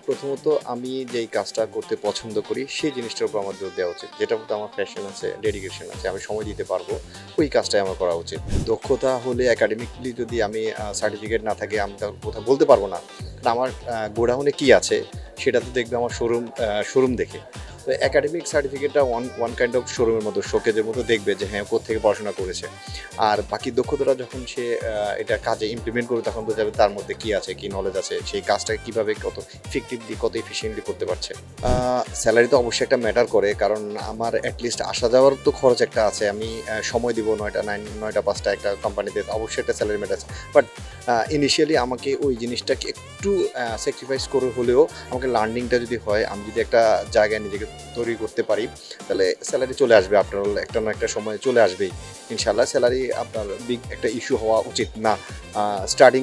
প্রথমত আমি যেই কাজটা করতে পছন্দ করি সেই জিনিসটার উপর আমার জোর দেওয়া উচিত। যেটার প্রতি আমার প্যাশন আছে, ডেডিকেশন আছে, আমি সময় দিতে পারবো, ওই কাজটাই আমার করা উচিত। দক্ষতা হলে একাডেমিক্যালি যদি আমি সার্টিফিকেট না থাকে আমি তো কোথাও বলতে পারবো না। কারণ আমার গোডাউনে কি আছে সেটা তো দেখবে আমার শোরুম দেখে। তো একাডেমিক সার্টিফিকেটটা ওয়ান কাইন্ড অফ শোরুমের মতো শোকেজের মতো দেখবে যে হ্যাঁ কোত্থেকে পড়াশোনা করেছে। আর বাকি দক্ষতাটা যখন সে এটা কাজে ইমপ্লিমেন্ট করবে তখন বোঝা যাবে তার মধ্যে কি আছে, কি নলেজ আছে, সেই কাজটা কিভাবে কত ইফেক্টিভলি কত এফিশিয়েন্টলি করতে পারছে। স্যালারি তো অবশ্যই একটা ম্যাটার করে, কারণ আমার অ্যাটলিস্ট আসা যাওয়ার তো খরচ একটা আছে। আমি সময় দিব 9টা 5টা একটা কোম্পানিতে, অবশ্যই একটা স্যালারি ম্যাটার আছে। বাট ইনিশিয়ালি আমাকে ওই জিনিসটাকে একটু স্যাক্রিফাইস করে হলেও আমাকে লার্নিংটা যদি হয়, আমি যদি একটা জায়গায় নিজেকে তৈরি করতে পারি, তাহলে স্যালারি চলে আসবে। আপনার একটা না একটা সময় চলে আসবেই ইনশাল্লাহ। স্যালারি আপনার বিগ একটা ইস্যু হওয়া উচিত না স্টার্টিং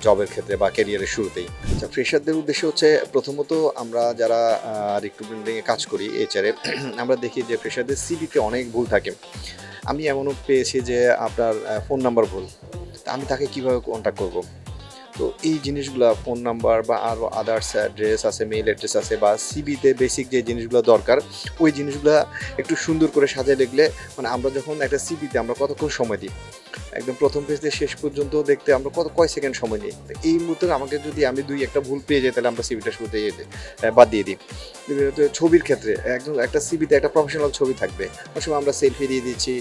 জবের ক্ষেত্রে বা ক্যারিয়ারের শুরুতেই। আচ্ছা, ফ্রেশারদের উদ্দেশ্য হচ্ছে প্রথমত আমরা যারা রিক্রুটমেন্টে কাজ করি এইচআরে, আমরা দেখি যে ফ্রেশারদের সিভিতে অনেক ভুল থাকে। আমি এমনও পেয়েছি যে আপনার ফোন নাম্বার ভুল। তা আমি তাকে কীভাবে কন্ট্যাক্ট করব? তো এই জিনিসগুলা ফোন নাম্বার বা আরও আদার্স অ্যাড্রেস আছে, মেইল অ্যাড্রেস আছে, বা সিভিতে বেসিক যে জিনিসগুলো দরকার ওই জিনিসগুলা একটু সুন্দর করে সাজিয়ে লিখলে, মানে আমরা যখন একটা সিভিতে আমরা কতক্ষণ সময় দিই, একদম প্রথম পেজ থেকে শেষ পর্যন্ত দেখতে আমরা কয় সেকেন্ড সময় নিই। তো এই মুহূর্তে আমাকে যদি আমি 2-1টা ভুল পেয়ে যাই তাহলে আমরা সিভিটা শুরুতে বাদ দিয়ে দিই। তো ছবির ক্ষেত্রে একদম একটা সিভিতে একটা প্রফেশনাল ছবি থাকবে, অনেক সময় আমরা সেলফি দিয়ে দিচ্ছি,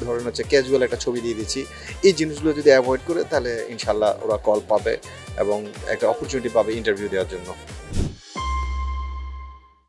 ধরেন হচ্ছে ক্যাজুয়াল একটা ছবি দিয়ে দিচ্ছি। এই জিনিসগুলো যদি অ্যাভয়েড করে তাহলে ইনশাল্লাহ ওরা কল পাবে এবং একটা অপরচুনিটি পাবে ইন্টারভিউ দেওয়ার জন্য।